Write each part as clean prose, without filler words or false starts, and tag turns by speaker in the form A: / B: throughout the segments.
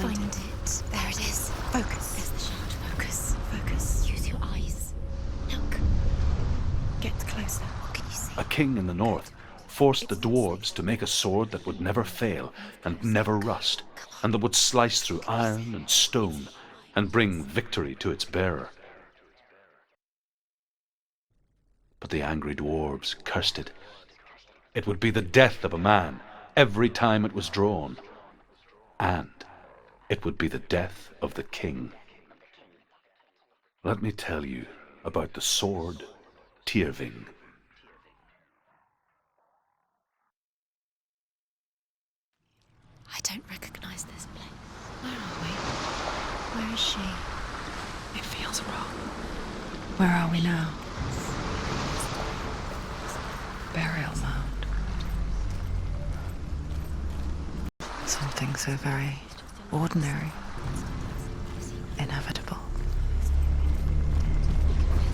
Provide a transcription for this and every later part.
A: find it. There it is. Focus. There's the shard. Focus. Focus. Use your eyes. Look. Get closer. What can you see?
B: A king in the north forced the dwarves to make a sword that would never fail and never rust, and that would slice through iron and stone and bring victory to its bearer. But the angry dwarves cursed it. It would be the death of a man every time it was drawn, and it would be the death of the king. Let me tell you about the sword Tyrving.
A: I don't recognize this place. Where are we? Where is she? It feels wrong. Where are we now? Burial mound. Something so very ordinary, inevitable.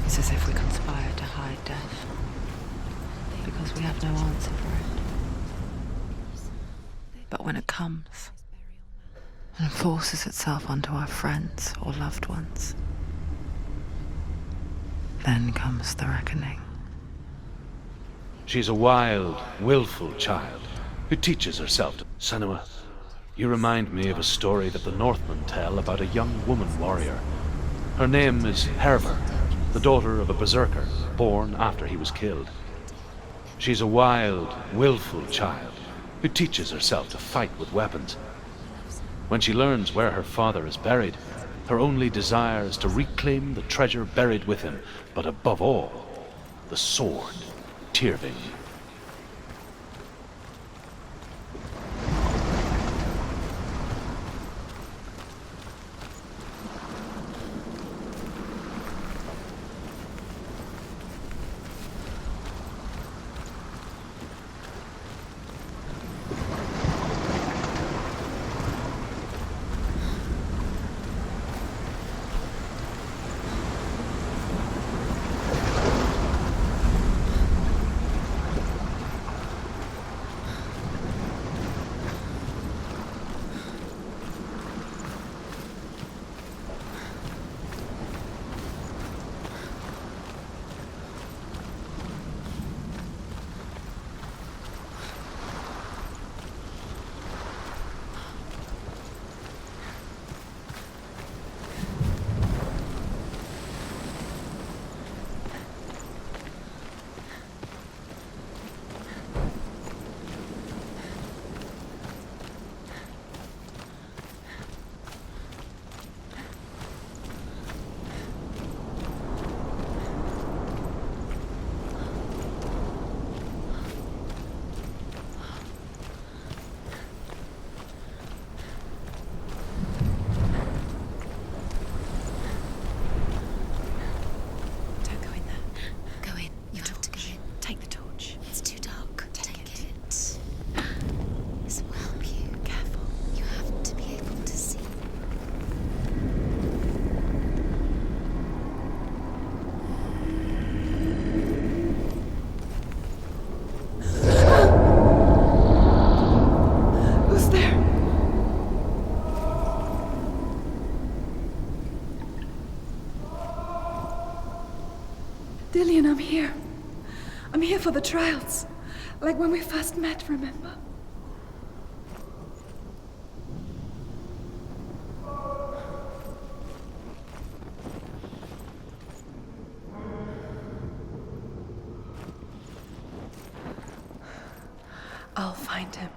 A: It's as if we conspire to hide death, because we have no answer for it. But when it comes and forces itself onto our friends or loved ones, then comes the reckoning.
B: She's a wild, willful child who teaches herself to... Senua, you remind me of a story that the Northmen tell about a young woman warrior. Her name is Herver, the daughter of a berserker born after he was killed. She's a wild, willful child who teaches herself to fight with weapons. When she learns where her father is buried, her only desire is to reclaim the treasure buried with him, but above all, the sword Tyrving.
C: Dillian, I'm here. I'm here for the trials. Like when we first met, remember? I'll find him.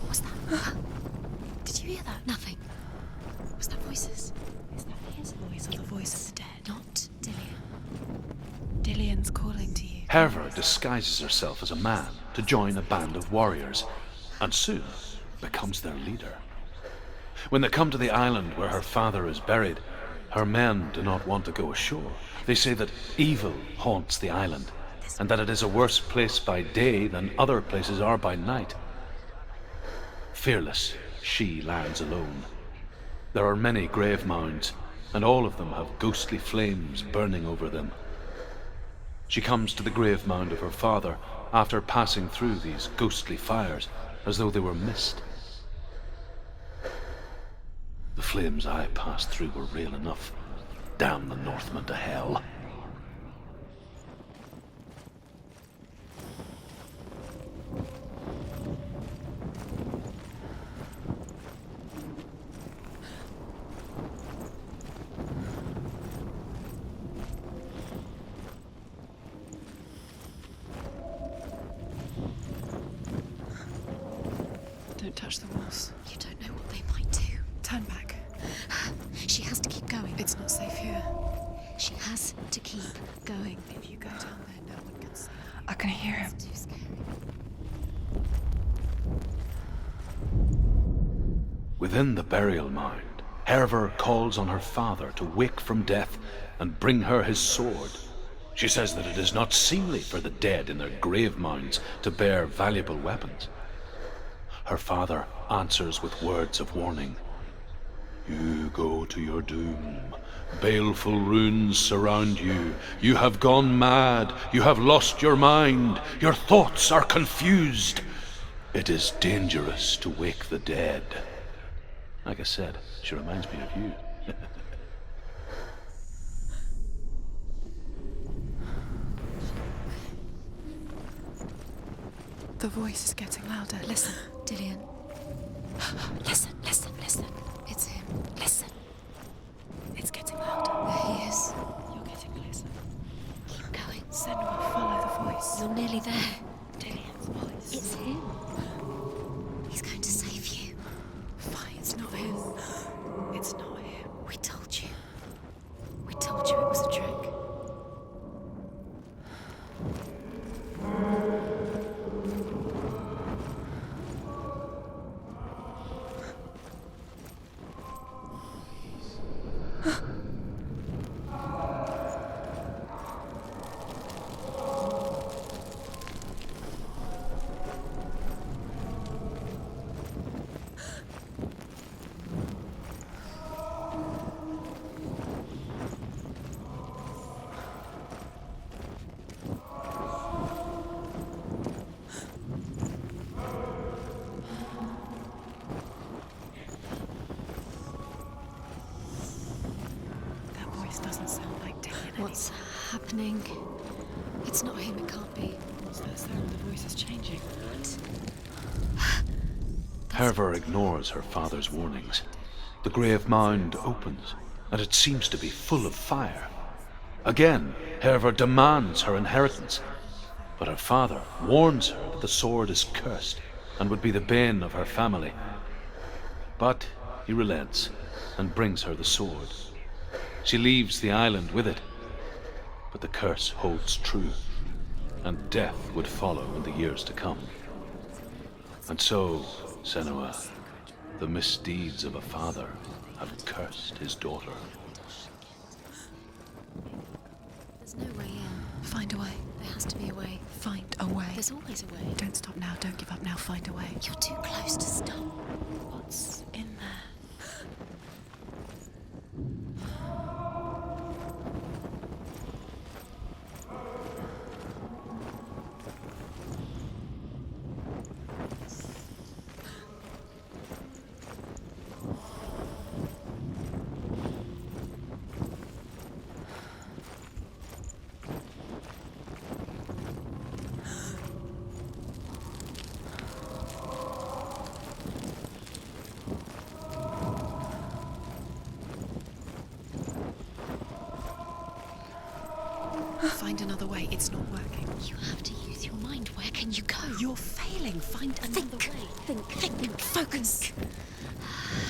A: What's that? Did you hear that? Nothing. Was that voices?
D: Is that his voice or the voice of the dead?
A: Not Dillian.
D: Dillian's calling to you.
B: Herver disguises herself as a man to join a band of warriors, and soon becomes their leader. When they come to the island where her father is buried, her men do not want to go ashore. They say that evil haunts the island, and that it is a worse place by day than other places are by night. Fearless, she lands alone. There are many grave mounds, and all of them have ghostly flames burning over them. She comes to the grave mound of her father after passing through these ghostly fires as though they were mist. The flames I passed through were real enough. Damn the Northmen to hell.
D: Don't touch the walls.
A: You don't know what they might do.
D: Turn back.
A: She has to keep going.
D: It's not safe here.
A: She has to keep going.
D: If you go down there, no one can see.
C: I can hear him.
A: It's too scary.
B: Within the burial mound, Herver calls on her father to wake from death and bring her his sword. She says that it is not seemly for the dead in their grave mounds to bear valuable weapons. Her father answers with words of warning. You go to your doom. Baleful runes surround you. You have gone mad. You have lost your mind. Your thoughts are confused. It is dangerous to wake the dead. Like I said, she reminds me of you.
D: The voice is getting louder. Listen.
A: Dillian. Listen, listen, listen. It's him. Listen.
D: It's getting louder.
A: There he is.
D: You're getting closer.
A: Keep going.
D: Senua, follow the voice.
A: You're nearly there.
D: Dillian's voice.
A: It's him. He's going to save you.
D: Fine. It's not him. It's not him.
A: We told you. We told you it was a trick.
D: That voice doesn't sound like Dillian.
A: What's happening? It's not him, it can't be.
D: What's that sound? The voice is changing.
B: Herver ignores her father's warnings. The grave mound opens, and it seems to be full of fire. Again, Herver demands her inheritance, but her father warns her that the sword is cursed and would be the bane of her family. But he relents and brings her the sword. She leaves the island with it, but the curse holds true, and death would follow in the years to come. And so, Senua, the misdeeds of a father have cursed his daughter.
A: There's no way in.
D: Find a way.
A: There has to be a way.
D: Find a way.
A: There's always a way.
D: Don't stop now. Don't give up now. Find a way.
A: You're too close to stop.
D: What's in there? Find another way. It's not working.
A: You have to use your mind. Where can you go?
D: You're failing. Find another way.
A: Think. Focus.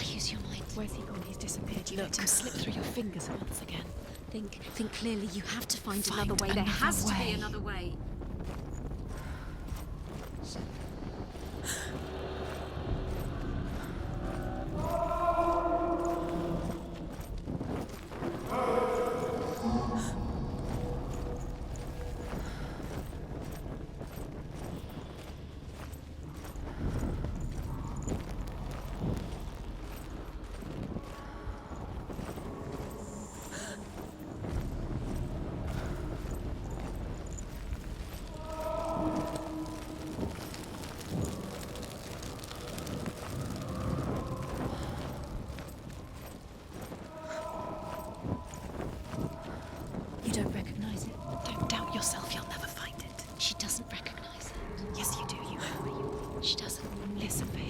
A: Use your mind.
D: Where's he gone? He's disappeared. You let him slip through your fingers once again.
A: Think clearly. You have to find
D: Find
A: another way. There
D: another
A: has to
D: way.
A: be another way.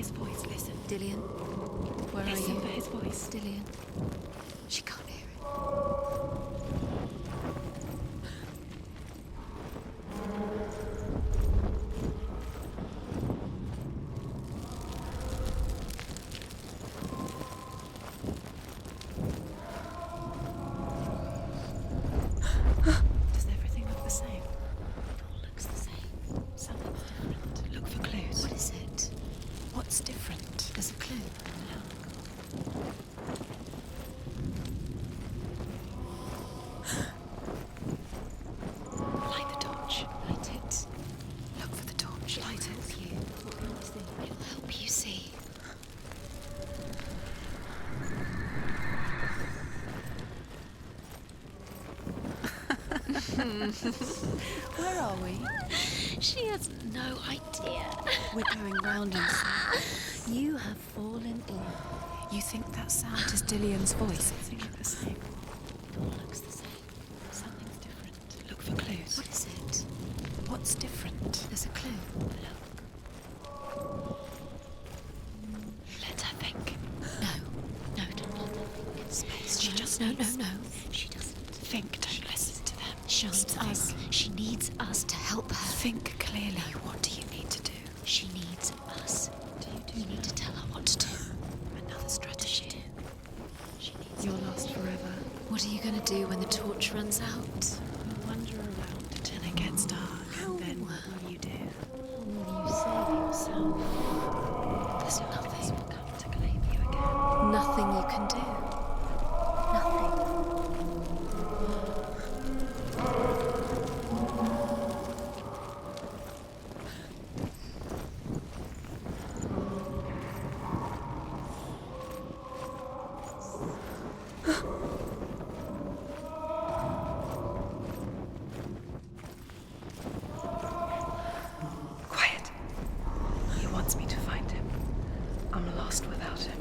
D: his voice, listen.
A: Dillian, where are
D: Listen
A: you?
D: for his voice.
A: Dillian. She can't hear it.
D: Does everything look the same?
A: It all looks the same.
D: Something's different. Look for clues.
A: What is it?
D: What's different?
A: There's a clue.
D: Light the torch.
A: Light it.
D: Look for the torch. Light it.
A: What can you see? It'll help you see.
D: Where are we?
A: She has no idea.
D: We're going round in circles.
A: You have fallen in.
D: You think that sound is Dillian's voice? Everything look the same.
A: It all looks the same.
D: Something's different. Look for clues.
A: What is it?
D: What's different?
A: There's a clue.
D: Let her think.
A: No. No, don't let her think.
D: Space. She just
A: No,
D: needs...
A: no, no. She doesn't.
D: Think. Don't listen to them.
A: She
D: Just
A: needs us.
D: think.
A: She needs us to help her.
D: Think clearly. What do you need to do?
A: She needs us. You need to tell her what to do.
D: Another strategy.
A: She needs
D: You'll last forever.
A: What are you going to do when the torch runs out?
D: You'll wander around until it gets dark. And then what will you do?
A: Will you save yourself? There's nothing.
D: Will come to claim you again.
A: Nothing you can do. Nothing.
C: Quiet. He wants me to find him. I'm lost without him.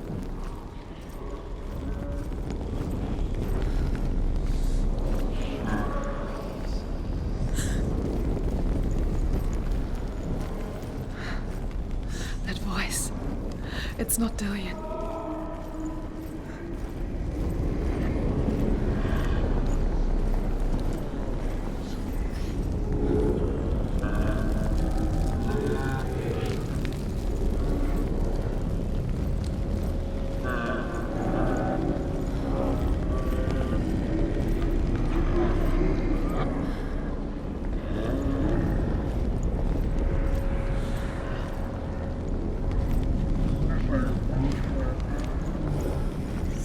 C: That voice. It's not Dillian.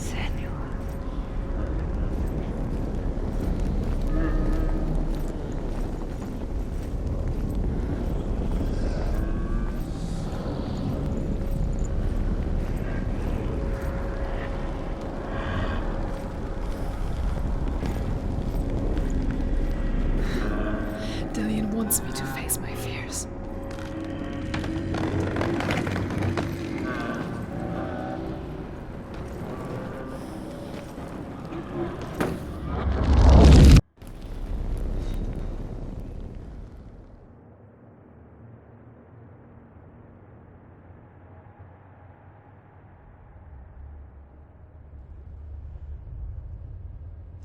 C: Senua. Dillian wants me to face my fears.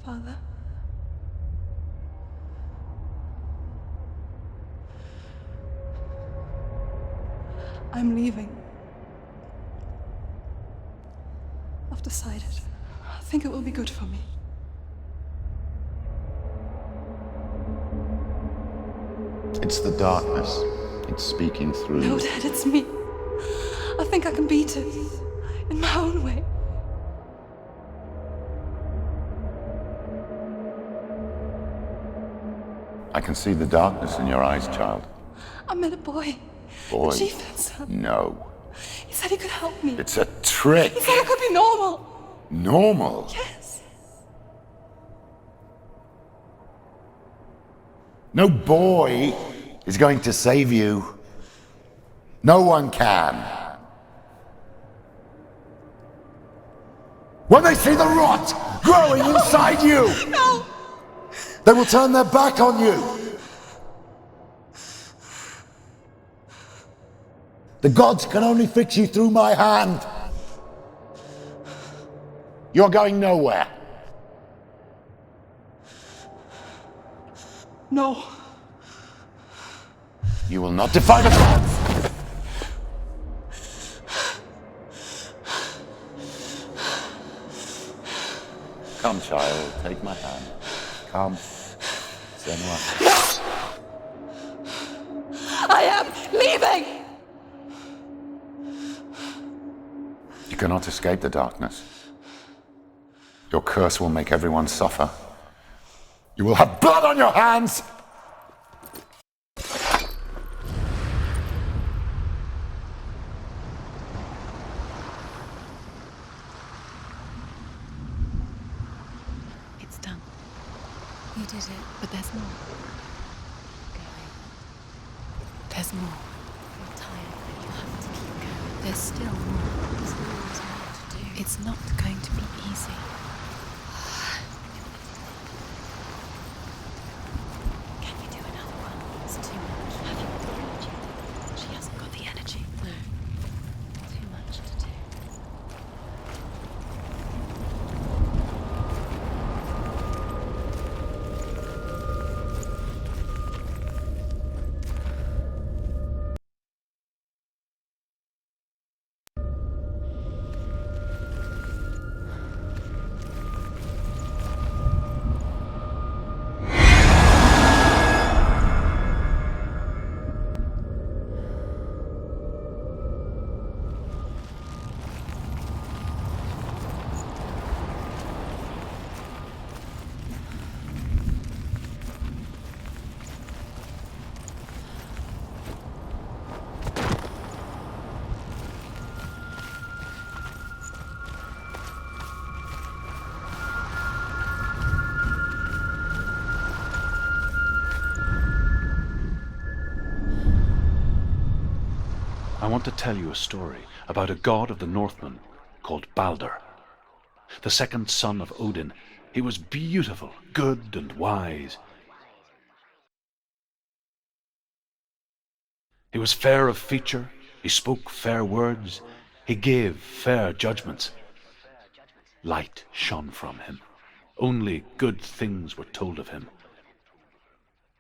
C: Father? I'm leaving. I've decided. I think it will be good for me.
E: It's the darkness. It's speaking through
C: No,
E: you.
C: Dad, it's me. I think I can beat it. In my own way.
E: I can see the darkness in your eyes, child.
C: I met a boy.
E: Boy.
C: The chief and son.
E: No.
C: He said he could help me.
E: It's a trick.
C: He said I could be normal.
E: Normal.
C: Yes.
E: No boy is going to save you. No one can. When they see the rot growing inside you,
C: No!
E: they will turn their back on you. The gods can only fix you through my hand. You're going nowhere.
F: No.
E: You will not defy the gods! Come, child, take my hand. Come. Senua.
C: I am leaving!
E: You cannot escape the darkness. Your curse will make everyone suffer. You will have blood on your hands!
A: It's done.
D: You did it.
A: But there's more. There's more.
D: You're tired, but you have to keep going.
A: There's still more.
D: There's always more to do.
A: It's not going to be easy.
D: Can you do another one? It's too much. Have you got the energy?
A: She hasn't got the energy.
D: No. Too much to do.
B: I want to tell you a story about a god of the Northmen called Balder. The second son of Odin, he was beautiful, good, and wise. He was fair of feature, he spoke fair words, he gave fair judgments. Light shone from him. Only good things were told of him.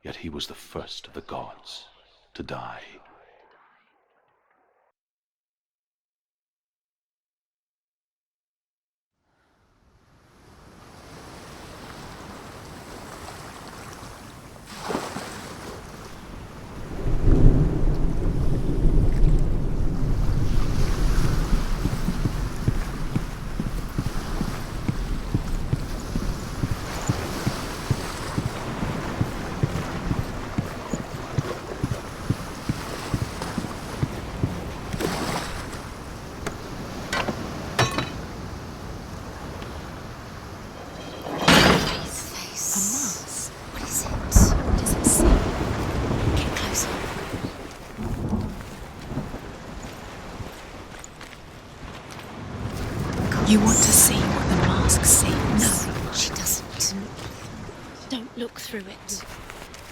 B: Yet he was the first of the gods to die.
A: You want to see what the mask sees?
D: No, she doesn't. Don't look through it.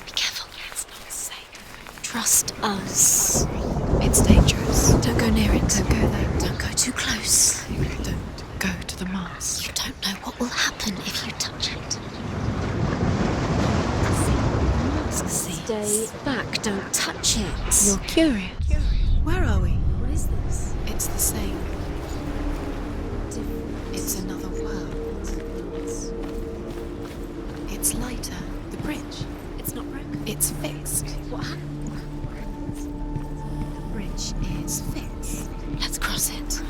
D: Be careful. It's not safe. Trust us.
A: It's dangerous.
D: Don't go near it.
A: Don't go there.
D: Don't go too close.
A: Don't go to the mask.
D: You don't know what will happen if you touch it. Stay back. Don't touch it.
A: You're curious. Where are we?
D: What is this?
A: It's the same. It's another world. It's lighter. The bridge.
D: It's not broken.
A: It's fixed.
D: What happened? The bridge is fixed. Let's cross it.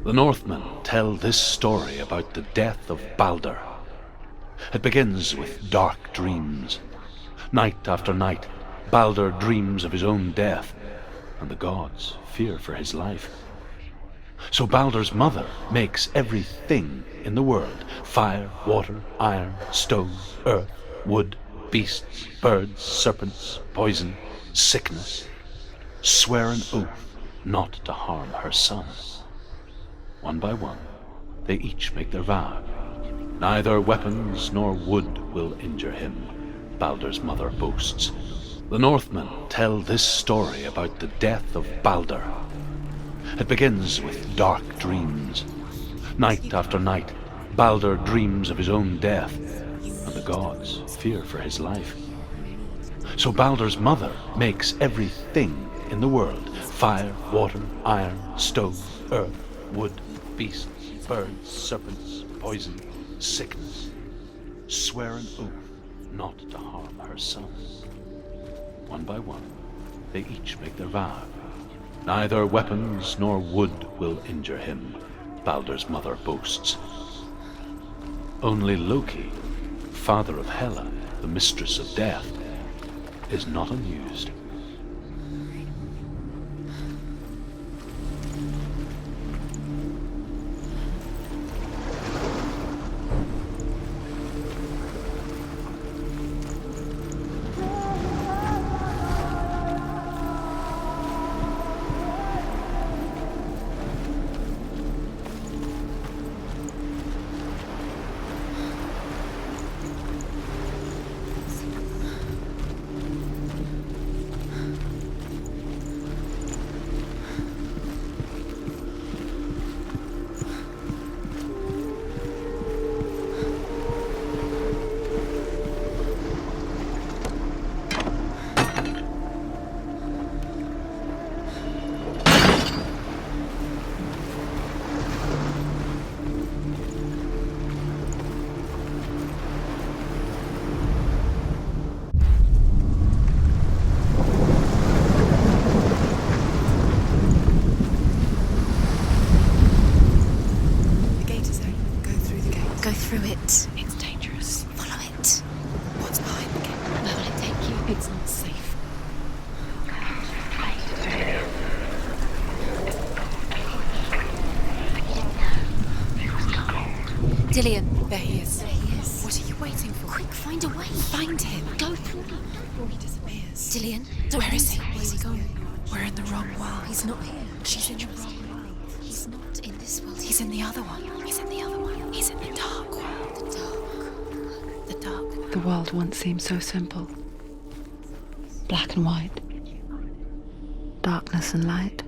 B: The Northmen tell this story about the death of Balder. It begins with dark dreams. Night after night, Balder dreams of his own death, and the gods fear for his life. So Balder's mother makes everything in the world: fire, water, iron, stone, earth, wood, beasts, birds, serpents, poison, sickness, swear an oath not to harm her son. One by one, they each make their vow. Neither weapons nor wood will injure him, Baldur's mother boasts. The Northmen tell this story about the death of Baldur. It begins with dark dreams. Night after night, Baldur dreams of his own death, and the gods fear for his life. So Baldur's mother makes everything in the world: fire, water, iron, stone, earth, wood, beasts, birds, serpents, poison, sickness. Swear an oath not to harm her sons. One by one, they each make their vow. Neither weapons nor wood will injure him, Baldur's mother boasts. Only Loki, father of Hela, the mistress of death, is not amused.
A: It's dangerous.
D: Follow it.
A: What's behind the gate? Where will it take you? It's not safe.
D: Dillion.
A: There he is.
D: There he is.
A: What are you waiting for?
D: Quick, find a way.
A: Find him.
D: Go through.
A: Before he disappears.
D: Dillion.
A: Where is he?
D: Where's he gone?
A: We're in the wrong world.
D: He's not here.
A: She's in the wrong world.
D: He's not in this world.
A: He's in the other one. He's in the other one. He's in the dark world.
D: the dark.
A: The dark.
C: The world once seemed so simple. Black and white. Darkness and light.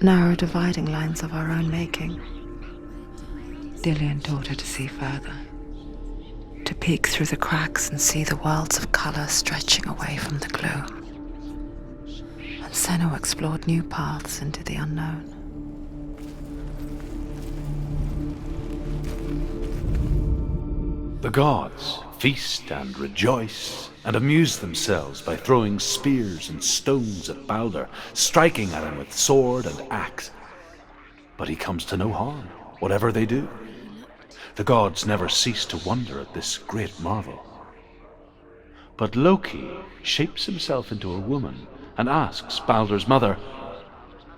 C: Narrow dividing lines of our own making. Dillion taught her to see further. To peek through the cracks and see the worlds of color stretching away from the glow. And Senua explored new paths into the unknown.
B: The gods feast and rejoice and amuse themselves by throwing spears and stones at Baldur, striking at him with sword and axe. But he comes to no harm, whatever they do. The gods never cease to wonder at this great marvel. But Loki shapes himself into a woman and asks Baldur's mother,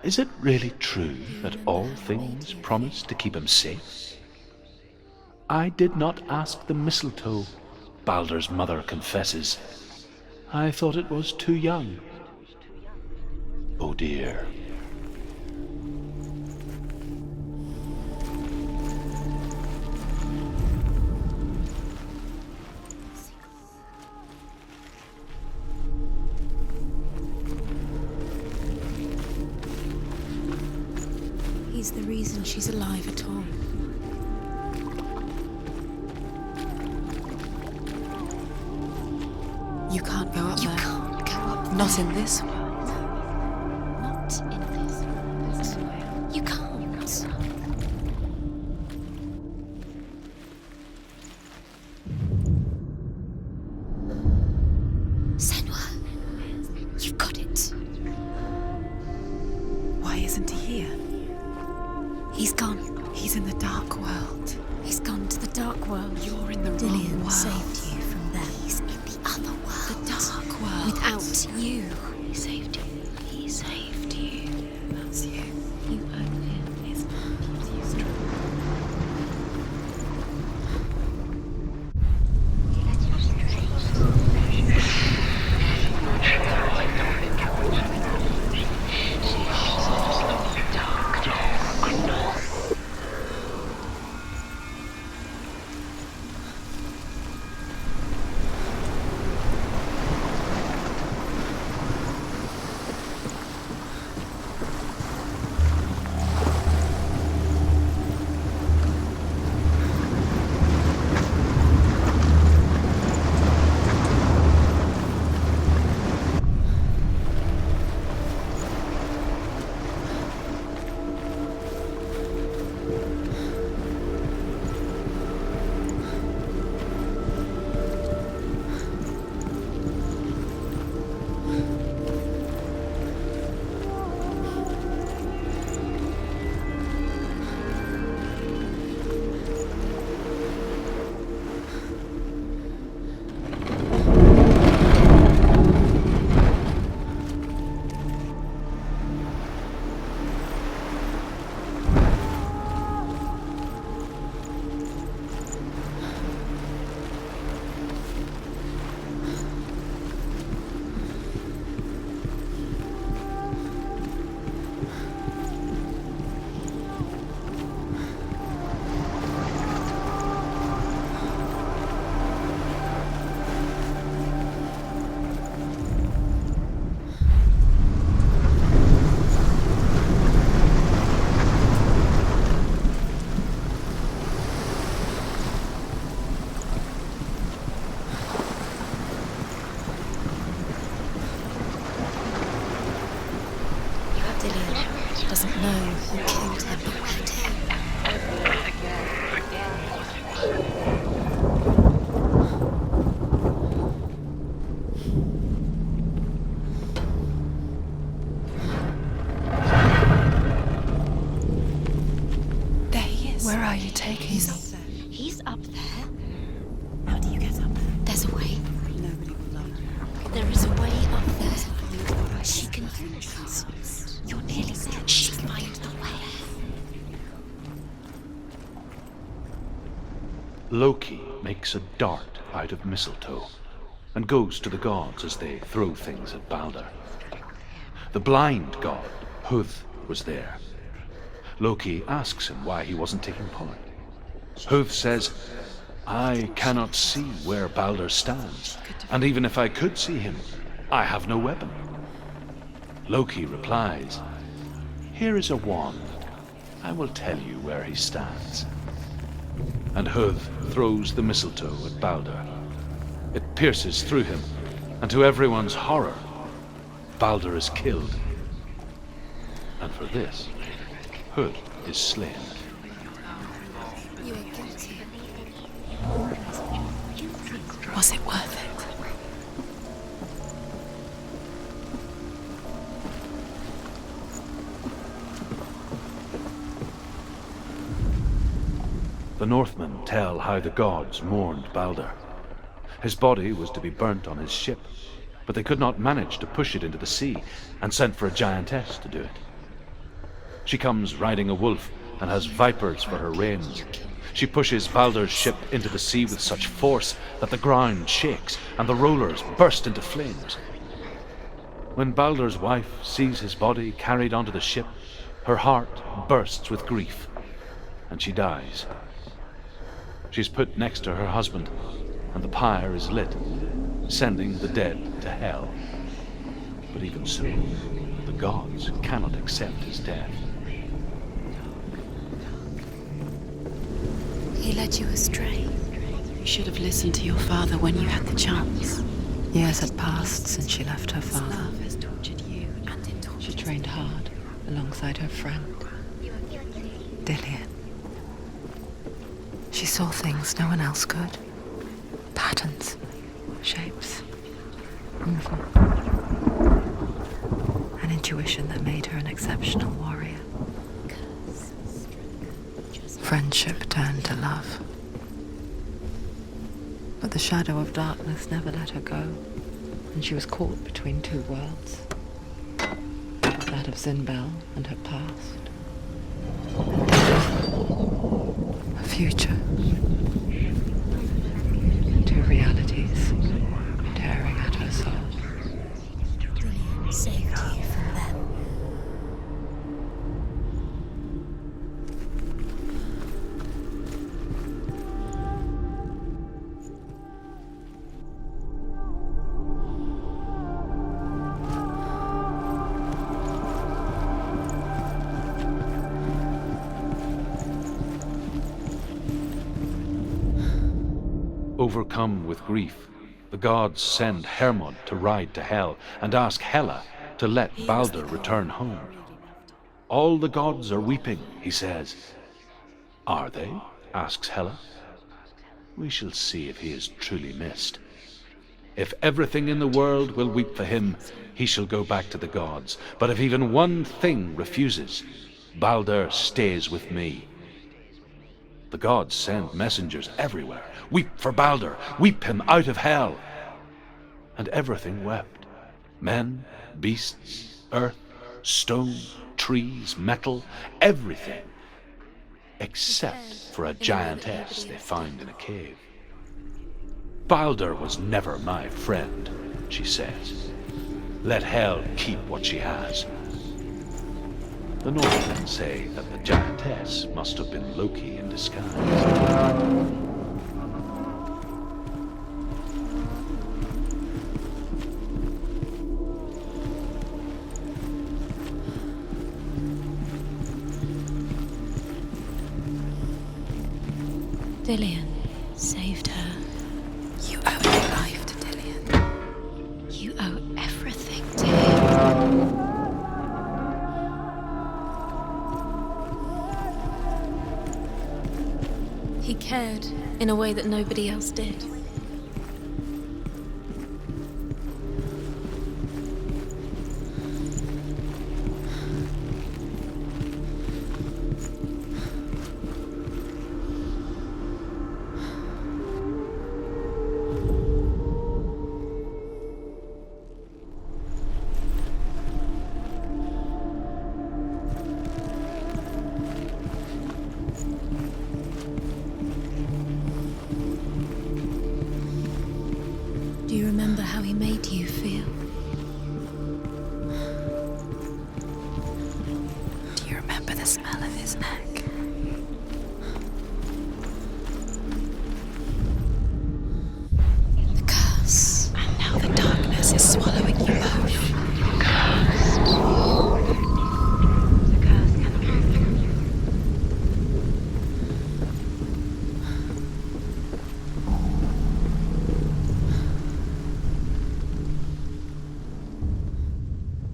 B: "Is it really true that all things promise to keep him safe?" "I did not ask the mistletoe," Baldur's mother confesses. "I thought it was too young." Oh dear.
D: He's the reason she's alive at all.
A: You can't go up
D: You
A: there.
D: can't go up
A: Not
D: there.
A: in this world.
D: Not in this world. You can't. Senua, you've got it.
A: Why isn't he here?
D: He's gone.
A: He's in the dark world.
D: He's gone to the dark world.
A: You're in the wrong
D: Dillion
A: world.
D: saved you from there. He's in the other world.
A: The dark world.
D: Without you. He saved you. He saved you.
A: That's you.
D: You owe him.
A: His love keeps you strong.
D: He doesn't know who killed him, but where to.
A: There he is.
C: Where are you taking me?
D: He's up there. How do you get up there? There's a way.
A: Nobody will know.
D: There is a way up there. She can use us. You're nearly there. She'll find the way.
B: Loki makes a dart out of mistletoe and goes to the gods as they throw things at Balder. The blind god, Huth, was there. Loki asks him why he wasn't taking part. Huth says, "I cannot see where Balder stands, and even if I could see him, I have no weapon." Loki replies, "Here is a wand. I will tell you where he stands." And Huth throws the mistletoe at Balder. It pierces through him, and to everyone's horror, Balder is killed. And for this, Huth is slain.
D: You are guilty.
A: Was it worth it?
B: The Northmen tell how the gods mourned Balder. His body was to be burnt on his ship, but they could not manage to push it into the sea and sent for a giantess to do it. She comes riding a wolf and has vipers for her reins. She pushes Balder's ship into the sea with such force that the ground shakes and the rollers burst into flames. When Balder's wife sees his body carried onto the ship, her heart bursts with grief, and she dies. She's put next to her husband, and the pyre is lit, sending the dead to hell. But even so, the gods cannot accept his death.
D: He led you astray.
A: You should have listened to your father when you had the chance.
C: Years had passed since she left her father.
A: Love has tortured you, and it tortured
C: She trained hard alongside her friend, Dillian. She saw things no one else could. Patterns, shapes, movement. An intuition that made her an exceptional warrior. Friendship turned to love. But the shadow of darkness never let her go, and she was caught between two worlds. That of Zinbel and her past. Her future. Two realities tearing at her soul.
D: Dillian saved you from them.
B: Overcome with grief, the gods send Hermod to ride to Hell and ask Hela to let Balder return home. All the gods are weeping, he says. Are they? Asks Hela. We shall see if he is truly missed. If everything in the world will weep for him, he shall go back to the gods. But if even one thing refuses, Balder stays with me. The gods send messengers everywhere. Weep for Balder, weep him out of hell. And everything wept. Men, beasts, earth, stone, trees, metal, everything. Except for a giantess they found in a cave. Balder was never my friend, she says. Let hell keep what she has. The Northmen say that the giantess must have been Loki in disguise.
D: Dillian saved her.
A: You owe your life to Dillian.
D: You owe everything to him. He cared in a way that nobody else did. Do you remember how he made you feel?
C: Do you remember the smell of his neck?
D: The curse.
C: And now the darkness is swallowing you both. The curse cannot be.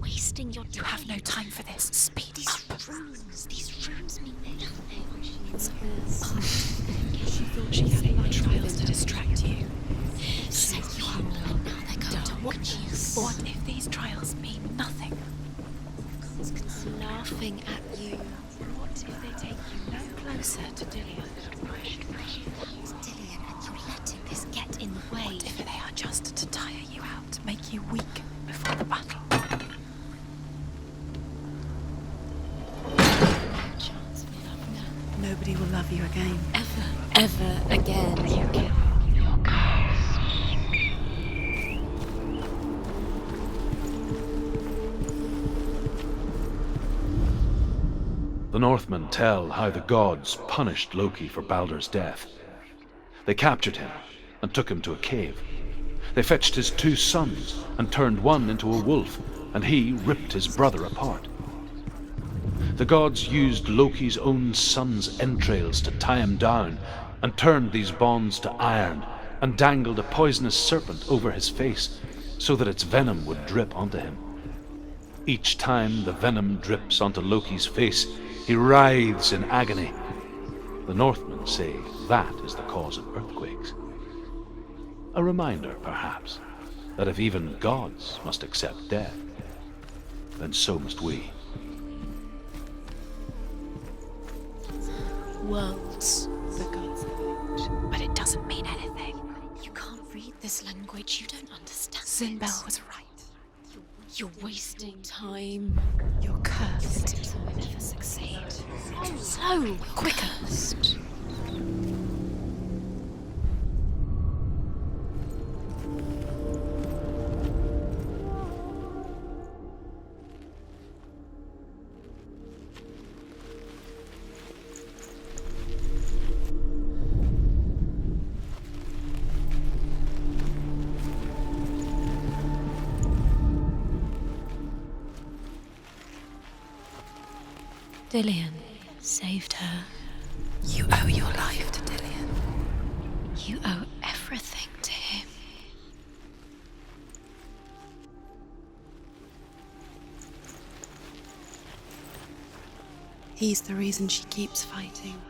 D: Wasting your time.
C: You have no time for this. Speed up.
D: These rooms mean nothing.
C: She thought she had enough trials to distract you.
D: Set you up. Now they're going to watch you.
C: What if these trials mean nothing?
D: Laughing at you.
C: What if they take you no closer to Dillian?
D: Dillian, and you're letting this get in the way.
C: What if they are just to tire you out, to make you weak before the battle?
D: Chance me love now.
C: Nobody will love you again.
D: Ever again.
C: You kill your curse.
B: The Northmen tell how the gods punished Loki for Baldur's death. They captured him and took him to a cave. They fetched his 2 sons and turned one into a wolf, and he ripped his brother apart. The gods used Loki's own son's entrails to tie him down and turned these bonds to iron and dangled a poisonous serpent over his face so that its venom would drip onto him. Each time the venom drips onto Loki's face, he writhes in agony. The Northmen say that is the cause of earthquakes. A reminder, perhaps, that if even gods must accept death, then so must we.
D: Worlds.
C: The gods have it, but it doesn't mean anything.
D: You can't read this language. You don't understand.
C: Sinbel was right.
D: You're wasting time.
C: You're cursed.
D: It will never succeed. So quicker. Dillian saved her.
C: You owe your life to Dillian.
D: You owe everything to him.
C: He's the reason she keeps fighting.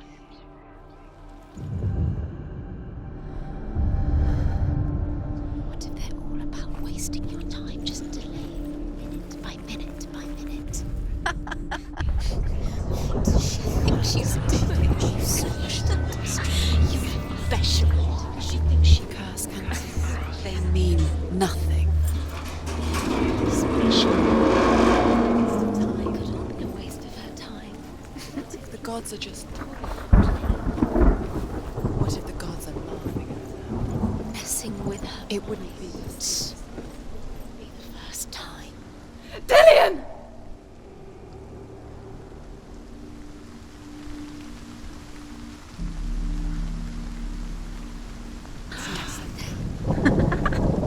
D: What if they're all about wasting your time, just delaying minute by minute by minute? What does she think she's doing? You smashed industry. You special.
C: She thinks she curse cannot. They mean nothing.
D: Special. Could all be a waste of her time.
C: The gods are just. What if the gods are laughing at her?
D: Messing with her.
C: It wouldn't be this.
D: Be the first time.
C: Dillian!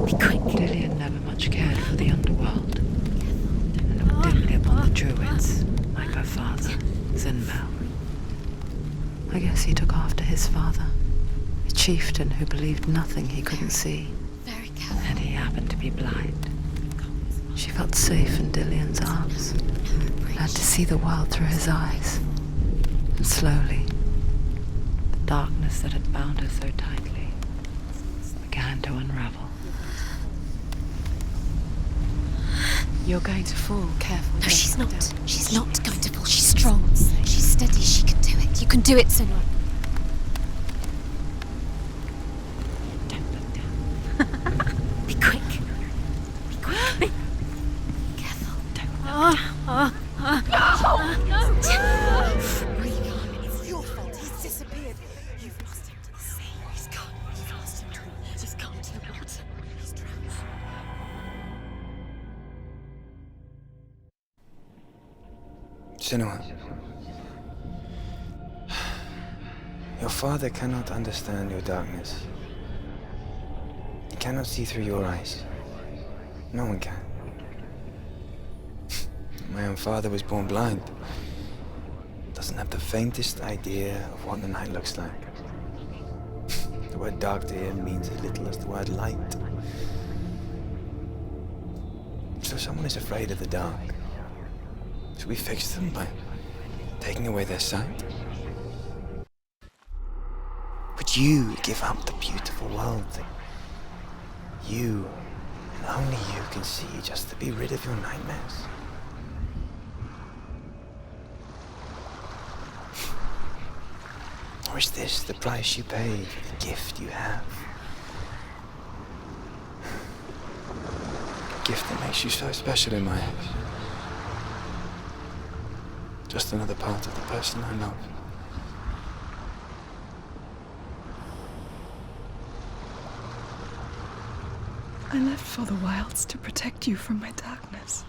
D: Be quick.
C: Dillian never much cared for the underworld, and looked dimly upon the druids, like her father, Sinbel. I guess he took after his father, a chieftain who believed nothing he couldn't see,
D: Very careful.
C: and he happened to be blind. She felt safe in Dillian's arms, learned to see the world through his eyes, and slowly, the darkness that had bound her so tightly began to unravel. You're going to fall. Careful.
D: No, she's not. She's not going to fall. She's strong. She's steady. She can do it. You can do it, Senua.
C: Don't look down.
D: Be quick. Be quick. Be careful.
C: Don't look down.
D: It's your fault. He's disappeared. You've lost him to the sea. He's gone. You've lost him to the... He's gone to the water. He's drowned.
F: Senua, your father cannot understand your darkness. He cannot see through your eyes. No one can. My own father was born blind. Doesn't have the faintest idea of what the night looks like. The word dark to him means as little as the word light. So someone is afraid of the dark. Should we fix them by taking away their sight? Would you give up the beautiful world that you and only you can see just to be rid of your nightmares? Or is this the price you pay for the gift you have? A gift that makes you so special in my eyes. Just another part of the person I love.
A: I left for the wilds to protect you from my darkness.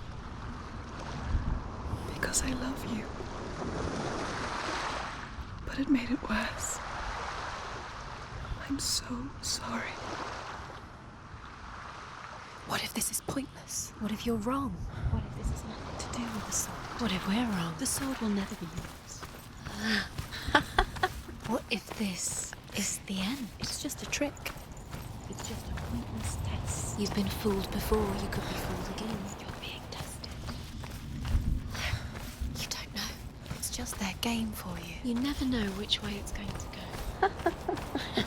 A: Because I love you. But it made it worse. I'm so sorry.
D: What if this is pointless? What if you're wrong? What if this has nothing to do with the sword? What if we're wrong? The sword will never be yours. What if this is the end? It's just a trick. It's just a pointless test. You've been fooled before. You could be fooled again. You're being tested. You don't know. It's just their game for you. You never know which way it's going to go.